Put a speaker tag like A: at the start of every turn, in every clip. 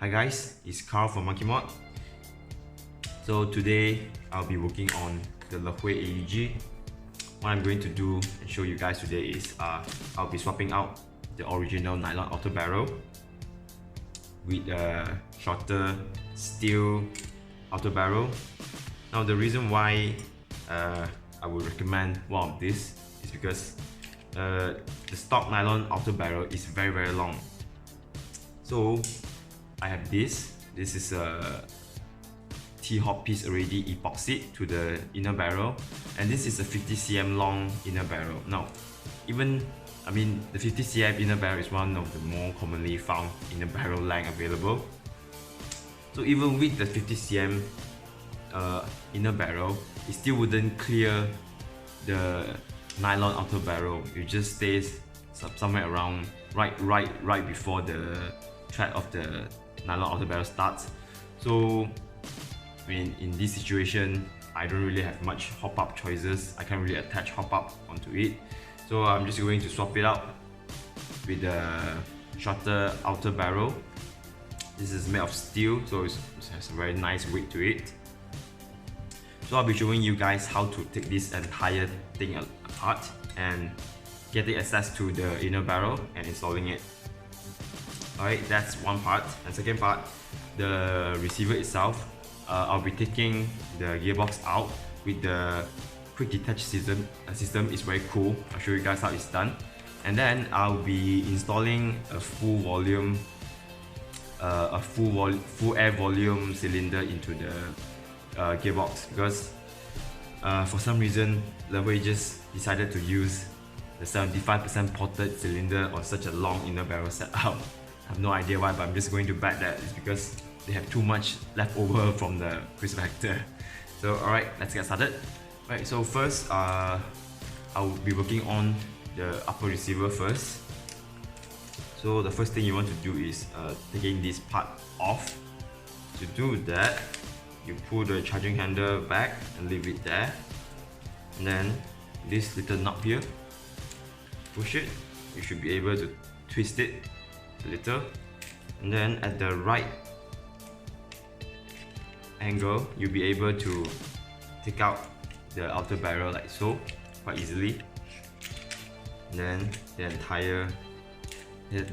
A: Hi guys, it's Carl from Monkee Mod. So today I'll be working on the Lehui AUG. What I'm going to do and show you guys today is I'll be swapping out the original nylon outer barrel with a shorter steel outer barrel. Now the reason why I would recommend one of this is because the stock nylon outer barrel is very long. So I have this is a T-hop piece already epoxied to the inner barrel, and this is a 50 cm long inner barrel. Now the 50 cm inner barrel is one of the more commonly found inner barrel length available. So even with the 50 cm inner barrel, it still wouldn't clear the nylon outer barrel. It just stays somewhere around right before the thread of the nylon outer barrel starts. So in this situation, I don't really have much hop-up choices. I can't really attach hop-up onto it. So I'm just going to swap it out with a shorter outer barrel. This is made of steel, so it has a very nice weight to it. So I'll be showing you guys how to take this entire thing apart and getting access to the inner barrel and installing it. Alright, that's one part. And second part, the receiver itself. I'll be taking the gearbox out with the quick detach system. It's very cool. I'll show you guys how it's done. And then I'll be installing a full air volume cylinder into the gearbox, because for some reason Lehui just decided to use the 75% ported cylinder on such a long inner barrel setup. I have no idea why, but I'm just going to bet that it's because they have too much left over from the cruise factor. So alright, let's get started. Right, so first I'll be working on the upper receiver first. So the first thing you want to do is taking this part off. To do that, you pull the charging handle back and leave it there. And then this little knob here, push it. You should be able to twist it a little. And then at the right angle, you'll be able to take out the outer barrel like so, quite easily. And then the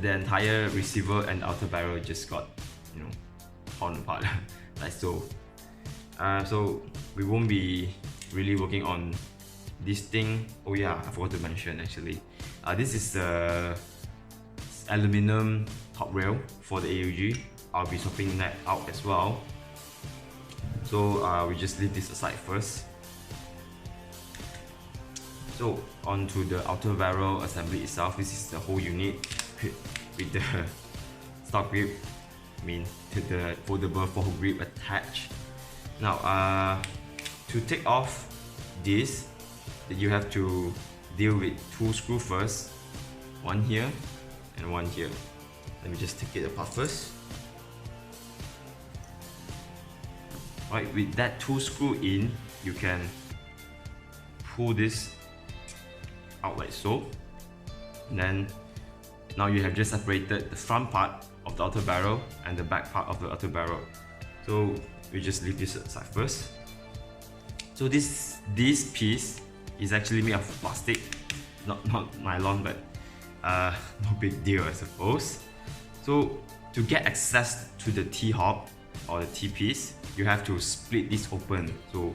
A: entire receiver and outer barrel just got, torn apart like so. So we won't be really working on this thing. Oh yeah, I forgot to mention actually. This is the aluminum top rail for the AUG. I'll be swapping that out as well. So we just leave this aside first. So onto the outer barrel assembly itself. This is the whole unit with the stock grip, to the foldable fork grip attached. Now to take off this, you have to deal with two screws first, one here and one here. Let me just take it apart first. Right, with that two screw in, you can pull this out like so. And then now you have just separated the front part of the outer barrel and the back part of the outer barrel. So we just leave this aside first. So this piece is actually made of plastic, not nylon, but no big deal, I suppose. So to get access to the T-hop or the T-piece, you have to split this open. So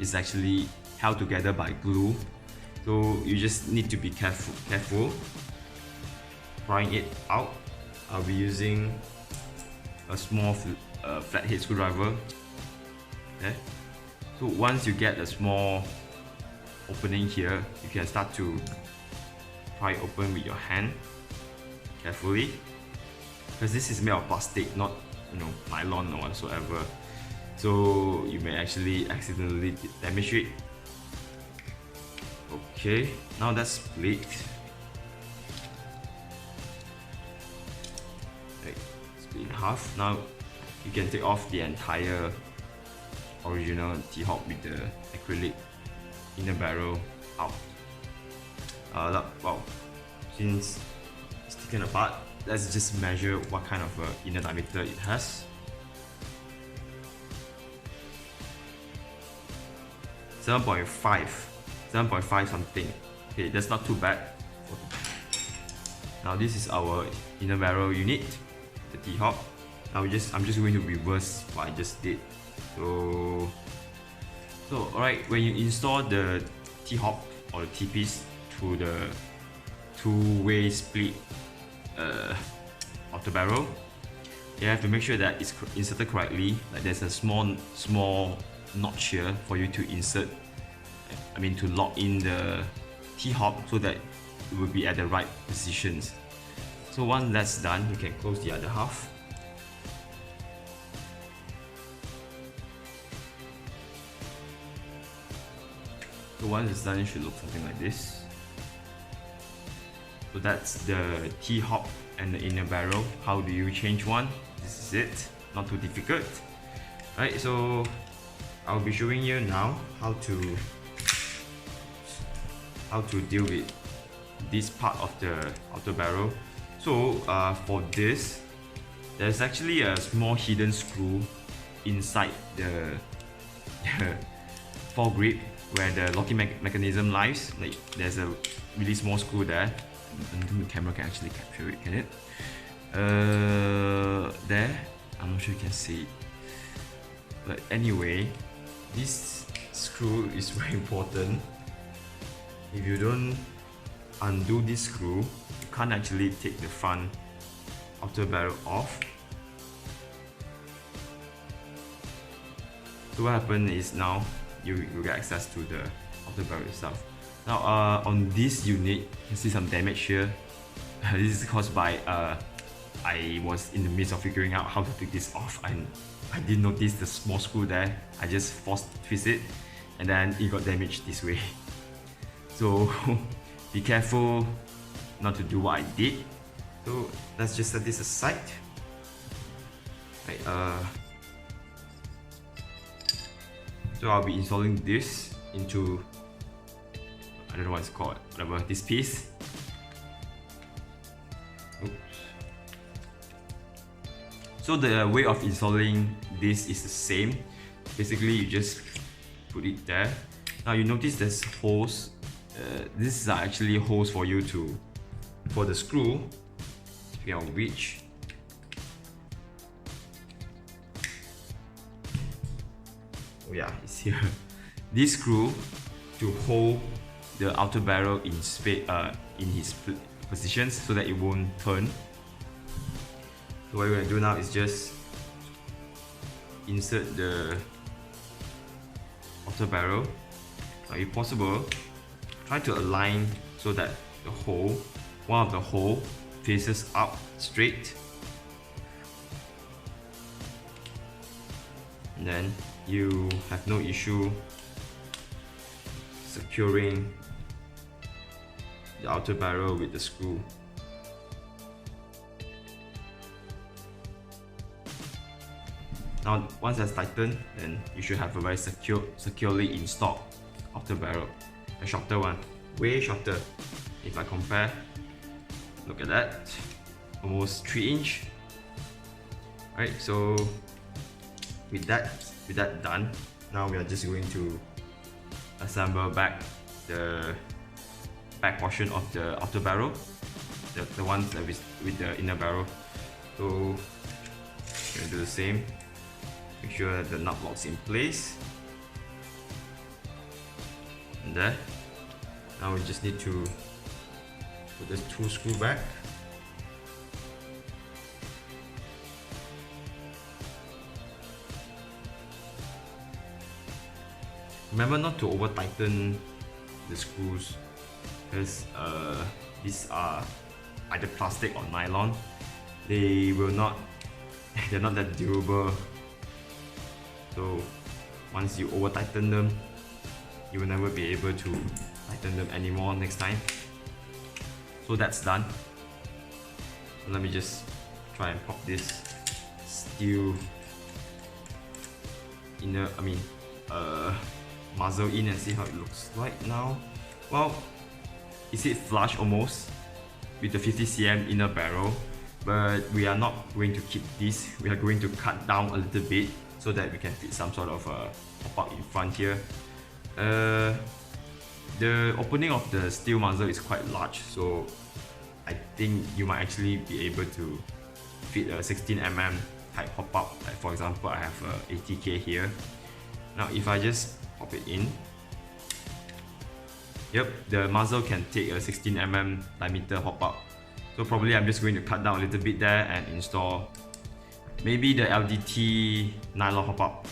A: it's actually held together by glue. So you just need to be careful prying it out. I'll be using a small flathead screwdriver. Okay. So once you get a small opening here, you can start to pry it open with your hand carefully, because this is made of plastic, not nylon or whatsoever. So you may actually accidentally damage it. Okay, now that's split. Right, split in half. Now you can take off the entire original T-hop with the acrylic inner barrel out. Well, since it's taken apart, let's just measure what kind of inner diameter it has. 7.5 something. Okay, that's not too bad. Now this is our inner barrel unit, the T-hop. Now I'm just going to reverse what I just did. So alright, when you install the T-hop or the T-piece to the two-way split outer barrel, you have to make sure that it's inserted correctly. Like there's a small notch here for you to insert, to lock in the T-hop so that it will be at the right positions. So once that's done, you can close the other half. So once it's done, it should look something like this. So that's the T-hop and the inner barrel. How do you change one? This is it, not too difficult. Right, so I'll be showing you now how to deal with this part of the outer barrel. So for this, there's actually a small hidden screw inside the foregrip where the locking mechanism lies. Like there's a really small screw there. I don't think the camera can actually capture it, can it? There, I'm not sure you can see it. But anyway, this screw is very important. If you don't undo this screw, you can't actually take the front outer barrel off. So what happens is now you get access to the outer barrel itself. Now on this unit, you can see some damage here. This is caused by I was in the midst of figuring out how to take this off, and I didn't notice the small screw there. I just forced twist it, and then it got damaged this way. So be careful not to do what I did. So let's just set this aside. Right, so I'll be installing this into, I don't know what it's called, whatever, this piece. Oops. So the way of installing this is the same. Basically, you just put it there. Now you notice there's holes. These are actually holes for you for the screw, speaking of which. Oh yeah, it's here. This screw to hold the outer barrel in his positions so that it won't turn. So what we're going to do now is just insert the outer barrel. Now if possible, try to align so that one of the hole faces up straight. And then you have no issue securing the outer barrel with the screw. Now once that's tightened, then you should have a very securely installed outer barrel. A shorter one, way shorter. If I compare, look at that, almost 3 inch. Right, so with that done, now we are just going to assemble back the back portion of the outer barrel, the ones that with the inner barrel. So we're gonna do the same. Make sure that the nut locks in place. And there. Now we just need to put the 2 screw back. Remember not to over tighten the screws, because these are either plastic or nylon. They're not that durable. So once you over tighten them, you will never be able to tighten them anymore next time. So that's done. So let me just try and pop this steel muzzle in and see how it looks like now. Well, is it flush almost with the 50 cm inner barrel? but we are not going to keep this. We are going to cut down a little bit so that we can fit some sort of pop-up in front here. The opening of the steel muzzle is quite large, so I think you might actually be able to fit a 16mm type pop-up. Like for example, I have a 80K here. Now if I just pop it in, yep, the muzzle can take a 16mm diameter pop-up. So probably I'm just going to cut down a little bit there and install maybe the LDT nylon pop-up.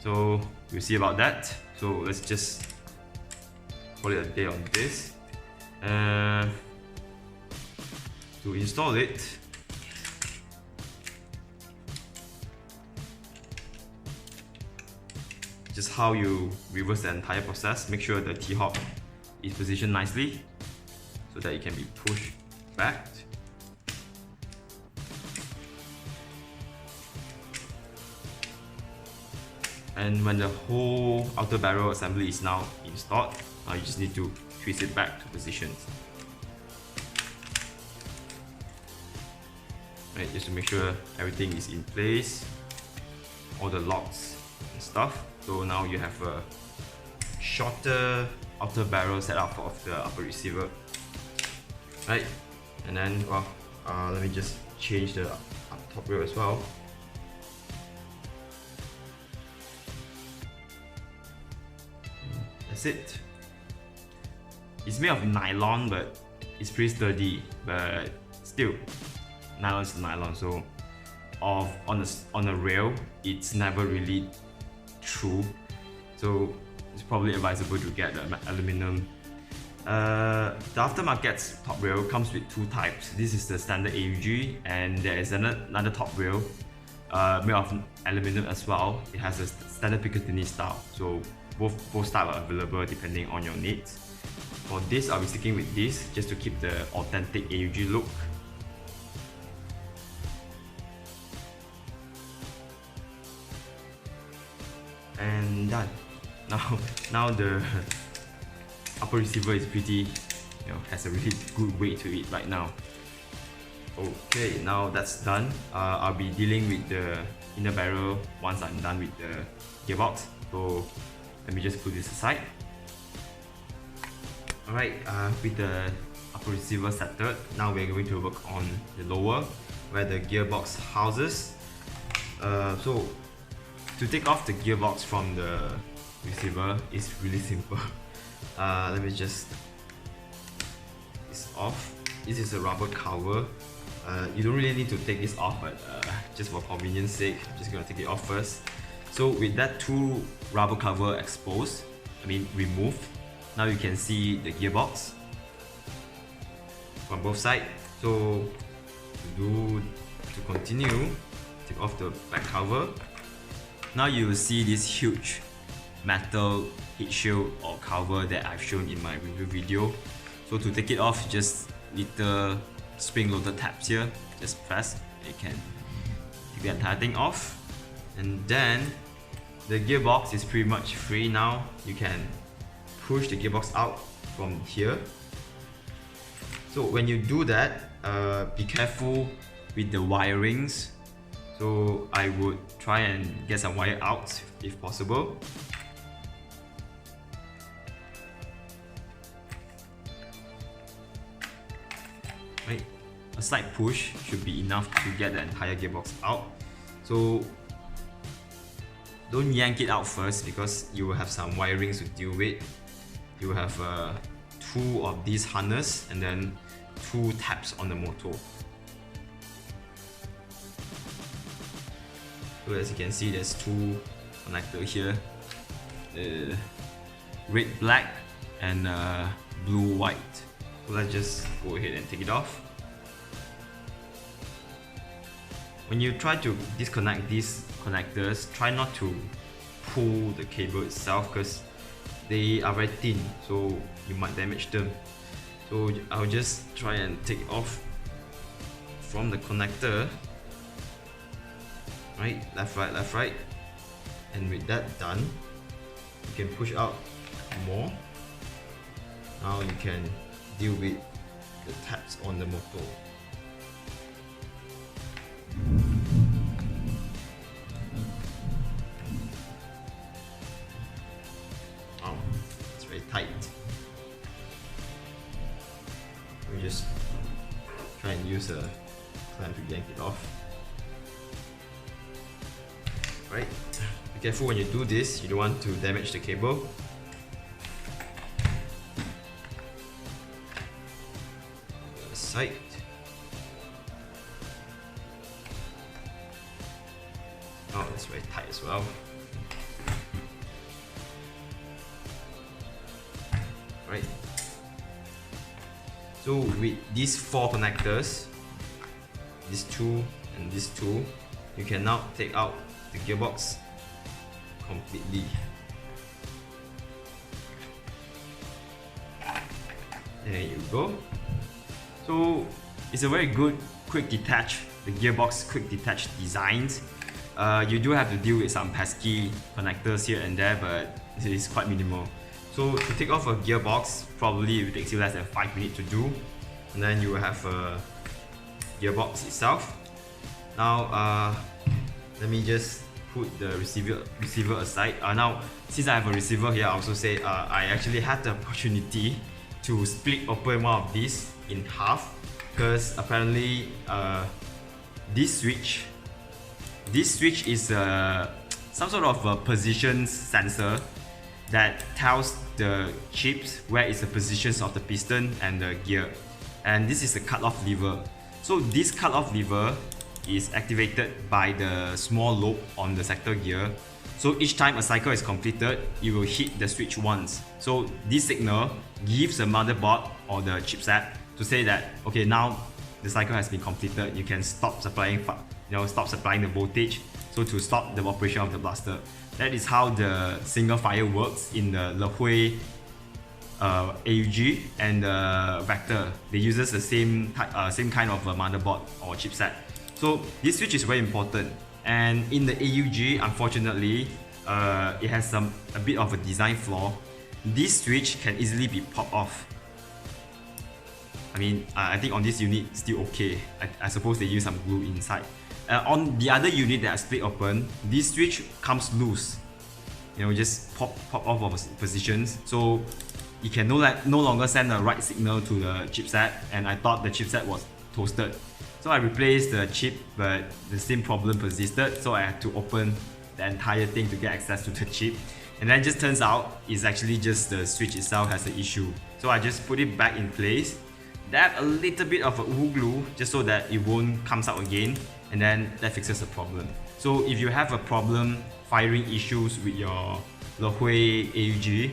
A: So we'll see about that. So let's just call it a day on this. To install it, just how you reverse the entire process. Make sure the T-hop is positioned nicely so that it can be pushed back. And when the whole outer barrel assembly is now installed, you just need to twist it back to positions. Right, just to make sure everything is in place, all the locks and stuff. So now you have a shorter outer barrel setup of the upper receiver. Right, and then let me just change the up top rail as well. That's it. It's made of nylon, but it's pretty sturdy. But still, nylon is nylon. So, on a rail, it's never really true. So it's probably advisable to get the aluminum. The aftermarket's top rail comes with two types. This is the standard AUG, and there is another top rail made of aluminum as well. It has a standard Picatinny style. So both styles are available depending on your needs. For this, I'll be sticking with this just to keep the authentic AUG look. And done. Now the upper receiver is pretty, has a really good weight to it right now. Okay, now that's done. I'll be dealing with the inner barrel once I'm done with the gearbox. So let me just put this aside. Alright, with the upper receiver settled, now we're going to work on the lower, where the gearbox houses. So to take off the gearbox from the receiver is really simple. Let me just take this off. This is a rubber cover. You don't really need to take this off, but just for convenience sake, I'm just gonna take it off first. So with that two rubber cover exposed, removed, now you can see the gearbox from both sides. So to continue, take off the back cover. Now you will see this huge metal heat shield or cover that I've shown in my review video. So to take it off, just little spring-loaded tabs here. Just press, you can take the entire thing off. And then the gearbox is pretty much free now. You can push the gearbox out from here. So when you do that, be careful with the wirings. So I would try and get some wire out if possible. Right, a slight push should be enough to get the entire gearbox out. So don't yank it out first because you will have some wirings to deal with. You will have two of these harness and then two tabs on the motor. So as you can see, there's two connectors here, red black and blue white. So let's just go ahead and take it off. When you try to disconnect these connectors, try not to pull the cable itself because they are very thin, so you might damage them. So I'll just try and take it off from the connector. Right, left, right. And with that done, you can push out more. Now you can deal with the tabs on the motor. use a clamp to yank it off. Right, be careful when you do this, you don't want to damage the cable. Side. Oh, it's very tight as well. Right. So with these 4 connectors, these 2 and these 2, you can now take out the gearbox completely. There you go. So it's a very good quick detach, the gearbox quick detach designs. You do have to deal with some pesky connectors here and there, but it is quite minimal. So to take off a gearbox, probably it takes you less than 5 minutes to do. And then you will have a gearbox itself. Now let me just put the receiver aside. Now since I have a receiver here, I also say I actually had the opportunity to split open one of these in half, because apparently this switch is some sort of a position sensor that tells the chips where is the positions of the piston and the gear, and this is the cut-off lever. So this cut-off lever is activated by the small lobe on the sector gear. So each time a cycle is completed, it will hit the switch once. So this signal gives the motherboard or the chipset to say that, okay, now the cycle has been completed, you can stop supplying the voltage, so to stop the operation of the blaster. That is how the single fire works in the Lehui AUG and the Vector. They use the same kind of motherboard or chipset. So this switch is very important. And in the AUG, unfortunately, it has a bit of a design flaw. This switch can easily be popped off. I mean, I think on this unit, still okay. I suppose they use some glue inside. On the other unit that I split open, this switch comes loose. Just pop off of positions. So it can no longer send the right signal to the chipset, and I thought the chipset was toasted. So I replaced the chip, but the same problem persisted, so I had to open the entire thing to get access to the chip. And then it just turns out it's actually just the switch itself has an issue. So I just put it back in place, dab a little bit of a UHU glue just so that it won't come out again, and then that fixes the problem. So if you have a problem firing issues with your Lehui AUG,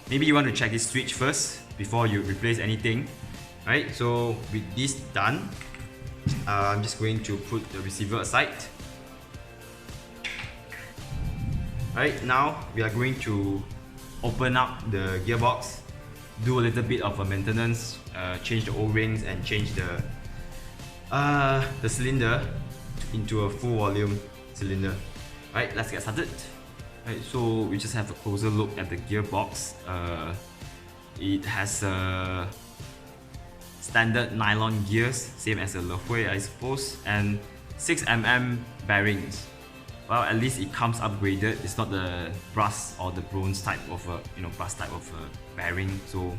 A: maybe you want to check this switch first before you replace anything. Right, so with this done, I'm just going to put the receiver aside. Right, now we are going to open up the gearbox, do a little bit of a maintenance, change the O-rings and change the cylinder into a full volume cylinder. Right, let's get started. Right, so we just have a closer look at the gearbox. It has a standard nylon gears, same as the Lehui, I suppose, and 6mm bearings. Well, at least it comes upgraded. It's not the brass or the bronze type of brass type of bearing. So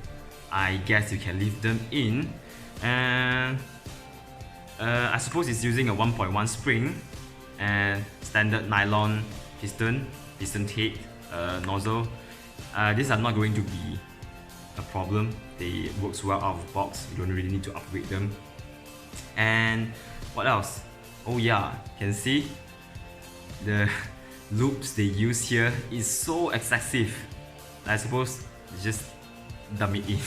A: I guess you can leave them in. And I suppose it's using a 1.1 spring and standard nylon piston head, nozzle. These are not going to be a problem. They work well out of the box. You don't really need to upgrade them. And what else? Oh yeah, can see the loops they use here is so excessive. I suppose just dump it in.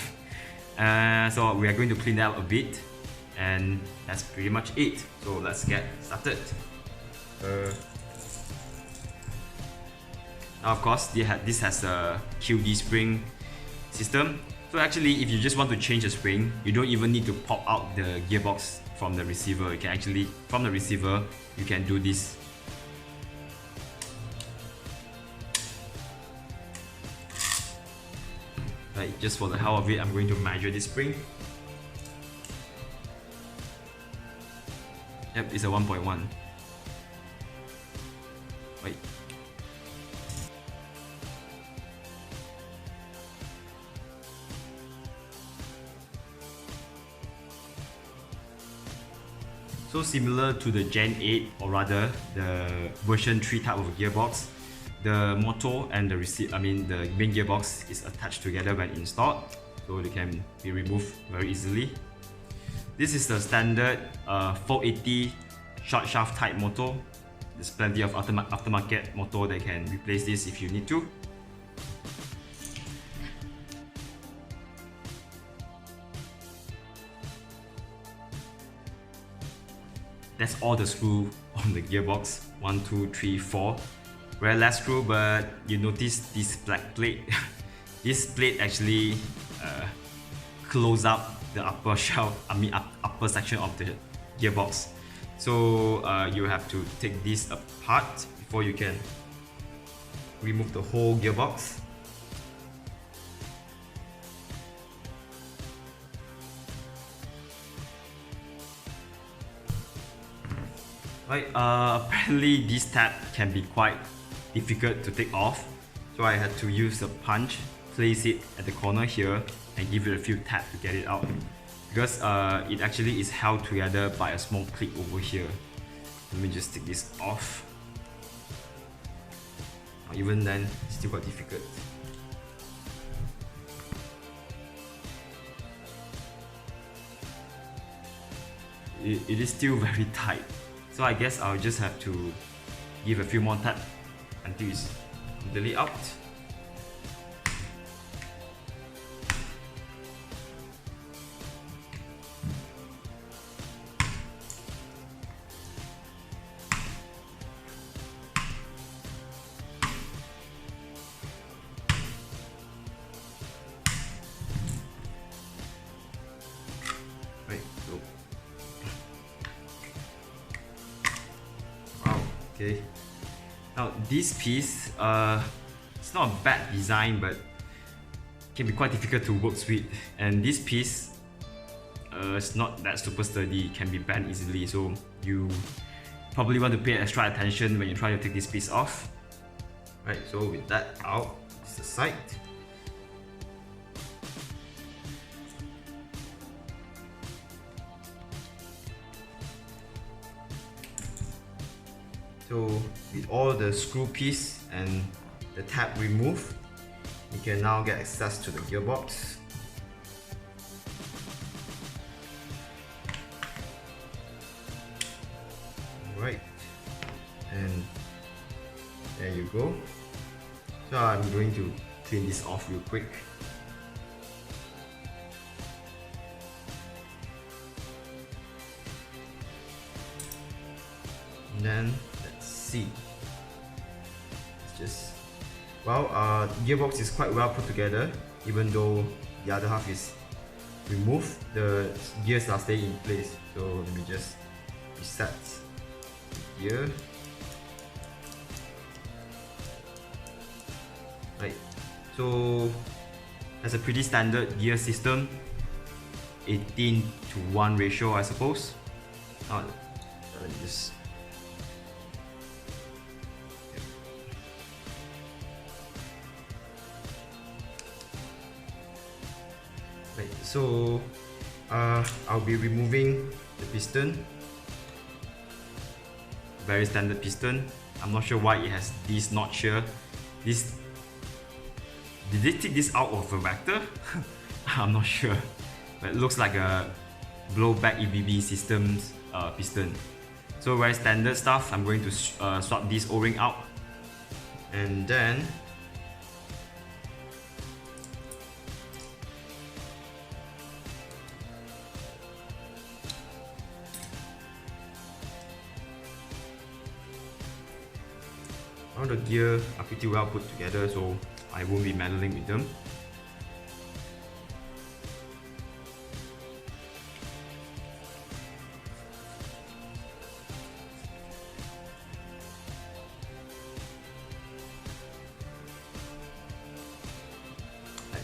A: So we are going to clean that up a bit, and that's pretty much it. So let's get started. Now of course this has a QD spring system. So actually, if you just want to change the spring, you don't even need to pop out the gearbox from the receiver. You can actually, from the receiver, you can do this. Right, just for the hell of it, I'm going to measure this spring. Yep, it's a 1.1. Wait. So similar to the Gen 8, or rather the version 3 type of gearbox, the motor and the main gearbox is attached together when installed, so they can be removed very easily. This is the standard 480 short shaft type motor. There's plenty of aftermarket motor that can replace this if you need to. That's all the screw on the gearbox. 1, 2, 3, 4. Very less screw, but you notice this black plate. This plate actually close up the upper upper section of the gearbox. So you have to take this apart before you can remove the whole gearbox. Right, apparently this tab can be quite difficult to take off, so I had to use a punch, place it at the corner here and give it a few taps to get it out, because it actually is held together by a small clip over here. Let me just take this off. Even then, it's still quite difficult. It is still very tight. So I guess I'll just have to give a few more taps until it's completely out. Right, so okay. Now this piece, it's not a bad design, but can be quite difficult to work with. And this piece, it's not that super sturdy, can be bent easily. So you probably want to pay extra attention when you try to take this piece off. Right, so with that out, it's the side. So with all the screw piece and the tab removed, you can now get access to the gearbox. Alright, and there you go. So I'm going to clean this off real quick. And then let's see. It's just, well, gearbox is quite well put together, even though the other half is removed. The gears are staying in place. So let me just reset the gear. Right, so that's a pretty standard gear system, 18:1 ratio, I suppose. Now, let me just right, so I'll be removing the piston. Very standard piston. I'm not sure why it has this notch here. Did they take this out of a vector? I'm not sure, but it looks like a blowback EBB systems piston. So very standard stuff. I'm going to swap this O-ring out, and then all the gear are pretty well put together, so I won't be meddling with them.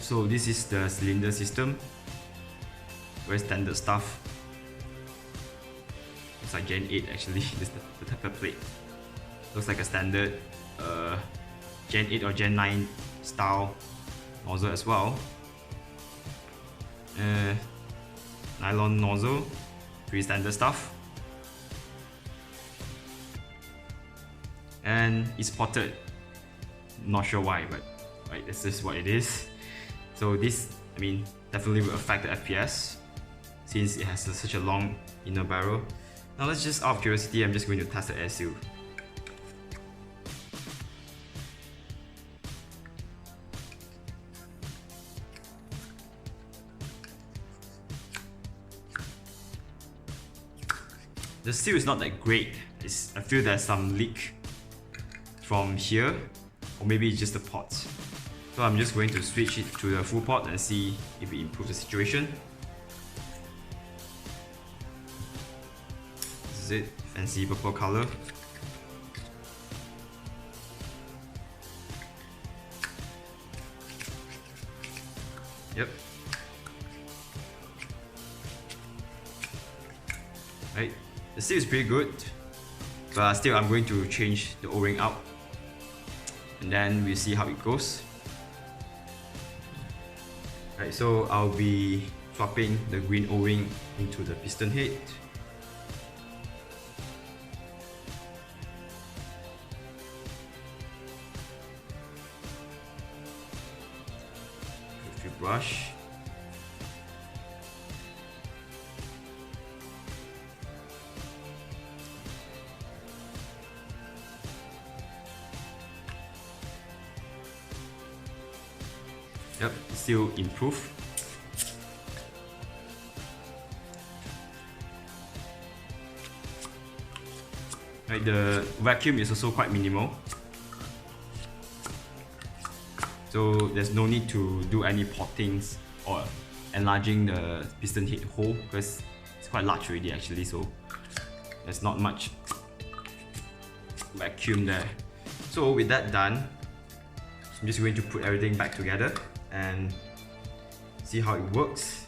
A: So this is the cylinder system. Very standard stuff. It's like Gen 8 actually, this is the type of plate. Looks like a standard Gen 8 or Gen 9 style nozzle as well. Nylon nozzle, pretty standard stuff. and it's spotted. Not sure why, but right, this is what it is. So this, I mean, definitely will affect the FPS since it has such a long inner barrel. Now let's just, out of curiosity, I'm just going to test the air seal. The seal is not that great. I feel there's some leak from here, or maybe it's just the pot. So I'm just going to switch it to the full pot and see if it improves the situation. This is it, fancy purple color. Yep. Right, the seal is pretty good, but still I'm going to change the O-ring out and then we'll see how it goes. Right, so I'll be swapping the green O-ring into the piston head. With your brush. Yep, still improve. Right, the vacuum is also quite minimal, so there's no need to do any pottings or enlarging the piston head hole because it's quite large already actually, so there's not much vacuum there. So with that done, I'm just going to put everything back together and see how it works.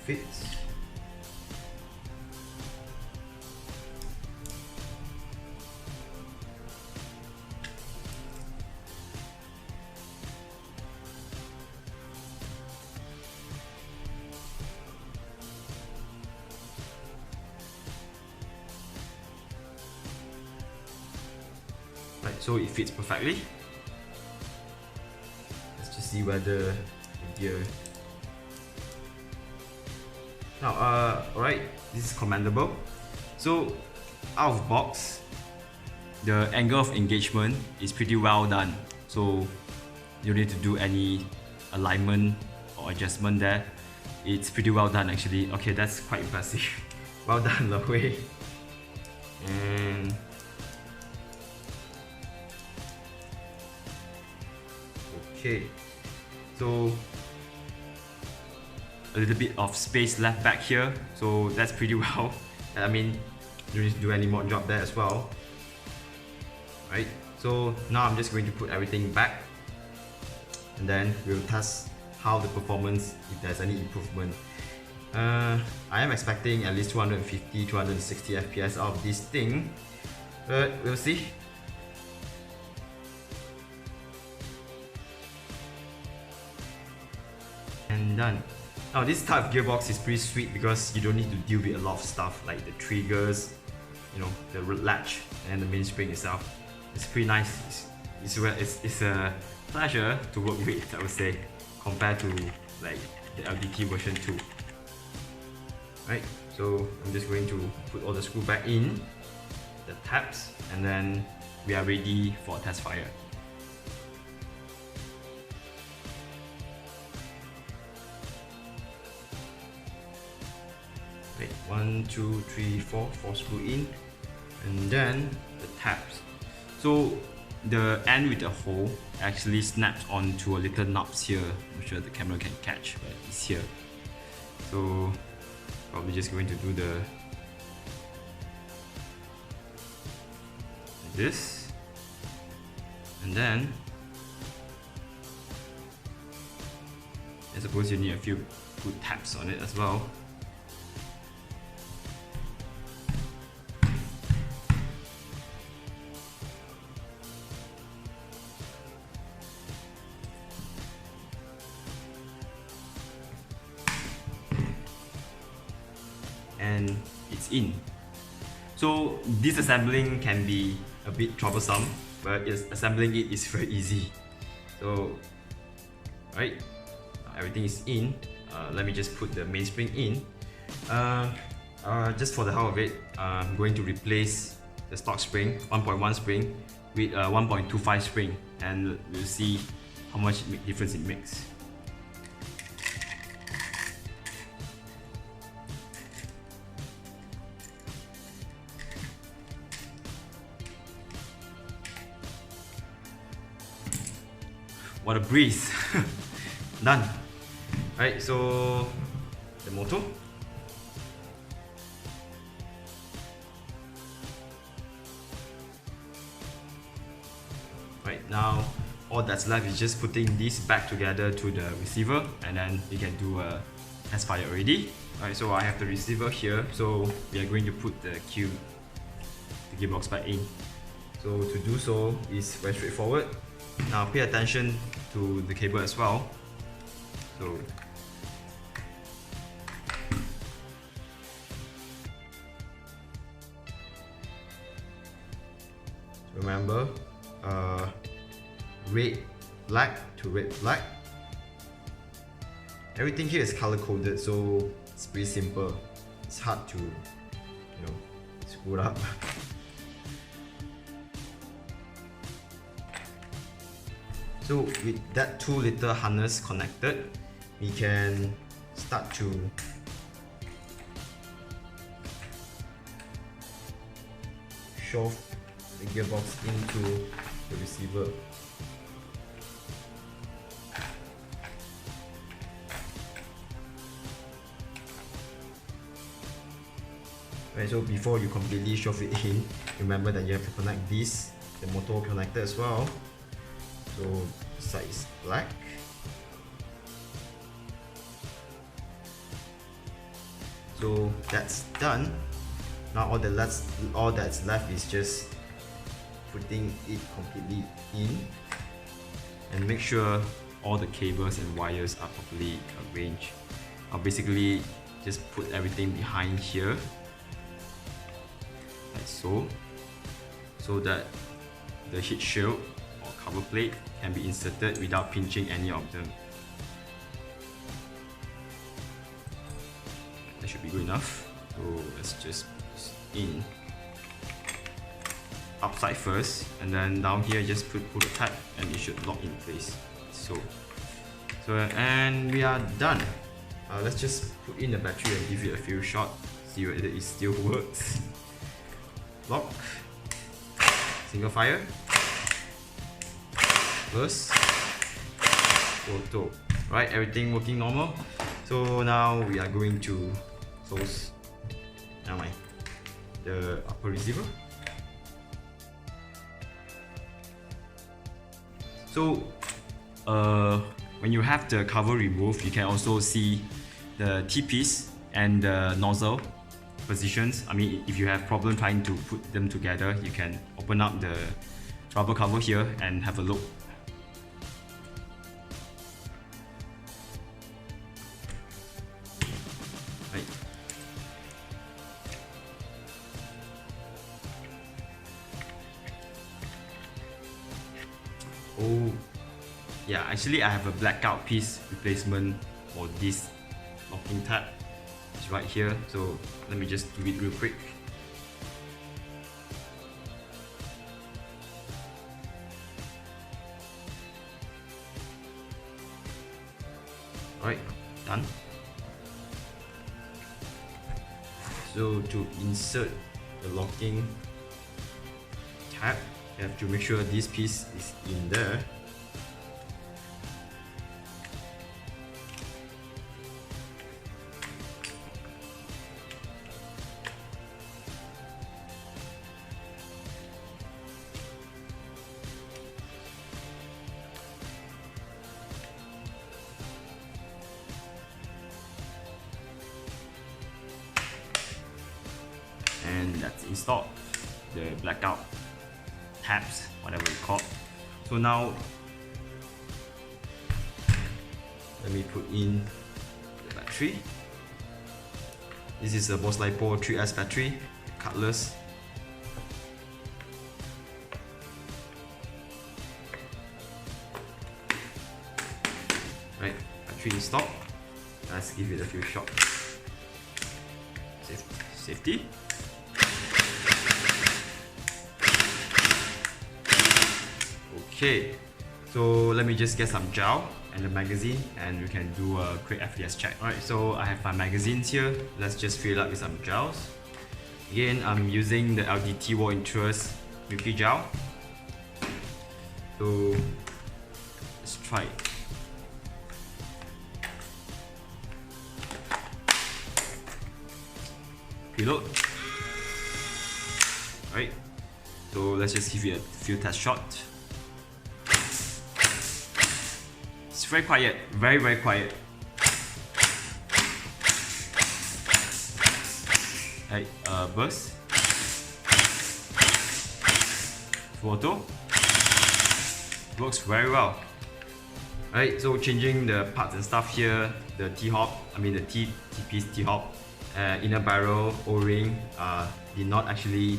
A: Fits. Right, so it fits perfectly. Let's just see whether the gear. Now, alright, this is commendable. So, out of box, the angle of engagement is pretty well done. So, you don't need to do any alignment or adjustment there. It's pretty well done actually. Okay, that's quite impressive. Well done, Lehui. And okay, so a little bit of space left back here, so that's pretty well. I mean, you don't need to do any more job there as well. Right, so now I'm just going to put everything back and then we'll test how the performance, if there's any improvement. I am expecting at least 250, 260 FPS out of this thing, but we'll see. And done. Now this type of gearbox is pretty sweet because you don't need to deal with a lot of stuff like the triggers, you know, the latch and the mainspring itself. It's pretty nice. It's a pleasure to work with, I would say, compared to like the LDT version 2. Right, so I'm just going to put all the screw back in, the tabs, and then we are ready for a test fire. Right, 1, 2, 3, 4 screw in, and then the tabs. So the end with the hole actually snaps onto a little knobs here. I'm sure the camera can catch, but it's here. So probably just going to do the this, and then I suppose you need a few good taps on it as well. And it's in. So disassembling can be a bit troublesome, but assembling it is very easy. So, right, everything is in. Let me just put the mainspring in. Just for the hell of it, I'm going to replace the stock spring, 1.1 spring, with 1.25 spring, and we'll see how much difference it makes. What a breeze! Done. Right, so the motor. Right, now all that's left is just putting this back together to the receiver, and then you can do a test fire already. Alright, so I have the receiver here, so we are going to put the gearbox back in. So to do so is very straightforward. Now pay attention to the cable as well. So remember, red black to red black. Everything here is color coded, so it's pretty simple. It's hard to, screw it up. So with that 2-liter harness connected, we can start to shove the gearbox into the receiver. Right, so before you completely shove it in, remember that you have to connect this, the motor connector as well. So the side is black. So that's done. Now all that's left is just putting it completely in, and make sure all the cables and wires are properly arranged. I'll basically just put everything behind here, like so that the heat shield or cover plate can be inserted without pinching any of them. That should be good enough. So let's just in upside first, and then down here just pull the tab and it should lock in place. So and we are done. Let's just put in the battery and give it a few shots, see whether it still works. Lock, single fire, burst, HowTo. Right, everything working normal. So now we are going to close the upper receiver. So when you have the cover removed, you can also see the T-piece and the nozzle positions. I mean, if you have problem trying to put them together, you can open up the rubber cover here and have a look. Right. Oh, yeah, actually I have a blackout piece replacement for this locking tab. It's right here, so let me just do it real quick. Alright, done. So to insert the locking tab, you have to make sure this piece is in there. and that's installed. The blackout tabs, whatever it's called. So now let me put in the battery. This is a Boss Lipo 3S battery, cutlass. Right, battery installed. Let's give it a few shots. Safety. Okay, so let me just get some gel and the magazine and we can do a quick FPS check. Alright, so I have my magazines here. Let's just fill it up with some gels. Again, I'm using the LDT War Interest Monkee gel. So let's try it. Preload. Alright, so let's just give it a few test shots. It's very quiet, very quiet. Right, burst. Photo. Works very well. Alright, so changing the parts and stuff here, the the T-piece T-hop, inner barrel, O-ring did not actually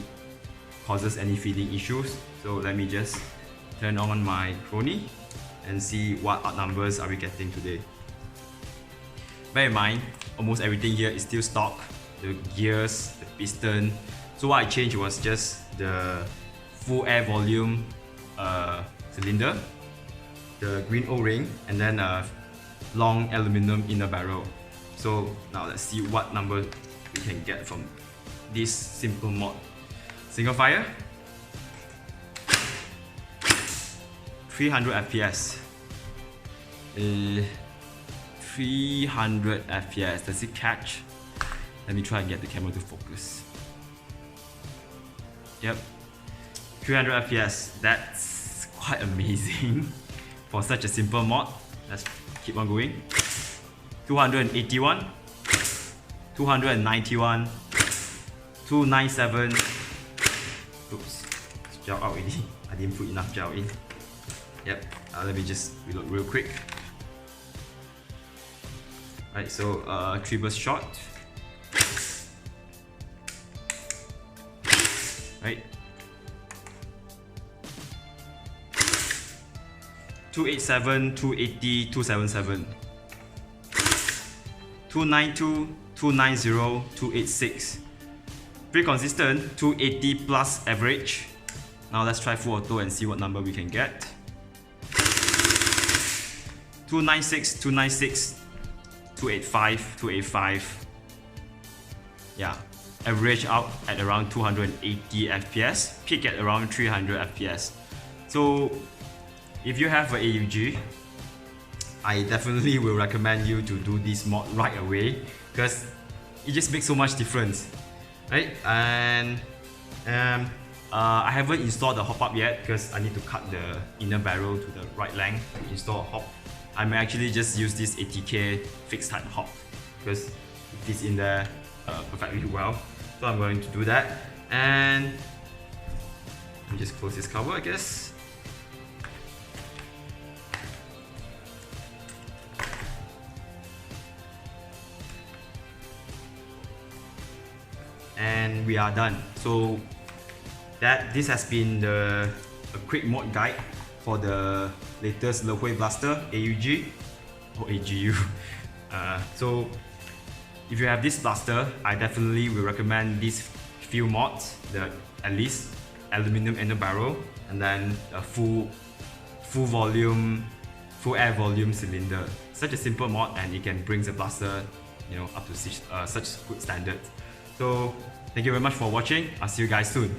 A: causes any feeding issues. So let me just turn on my Crony and see what odd numbers are we getting today. Bear in mind, almost everything here is still stock. The gears, the piston. So what I changed was just the full air volume cylinder, the green O-ring, and then a long aluminum inner barrel. So now let's see what number we can get from this simple mod. Single fire, 300 FPS. 300 FPS, does it catch? Let me try and get the camera to focus. Yep, 300 FPS, that's quite amazing for such a simple mod. Let's keep on going. 281, 291, 297. Oops, it's gel out already. I didn't put enough gel in. Yep, let me just reload real quick. Right, so 3 burst shot. Right. 287, 280, 277. 292, 290, 286. Pretty consistent, 280 plus average. Now let's try full auto and see what number we can get. 296, 296, 285, 285. Yeah, average out at around 280 FPS, peak at around 300 FPS. So if you have an AUG, I definitely will recommend you to do this mod right away because it just makes so much difference, right? And I haven't installed the hop up yet because I need to cut the inner barrel to the right length to install a hop. I may actually just use this ATK fixed type hop because it fits in there perfectly well. So I'm going to do that, and let me just close this cover, I guess. And we are done. So this has been a quick mod guide for the latest Lehui Blaster AUG or AGU. So if you have this blaster, I definitely will recommend these few mods, at least aluminum inner barrel, and then a full air volume cylinder. Such a simple mod, and it can bring the blaster, up to such good standards. So thank you very much for watching. I'll see you guys soon.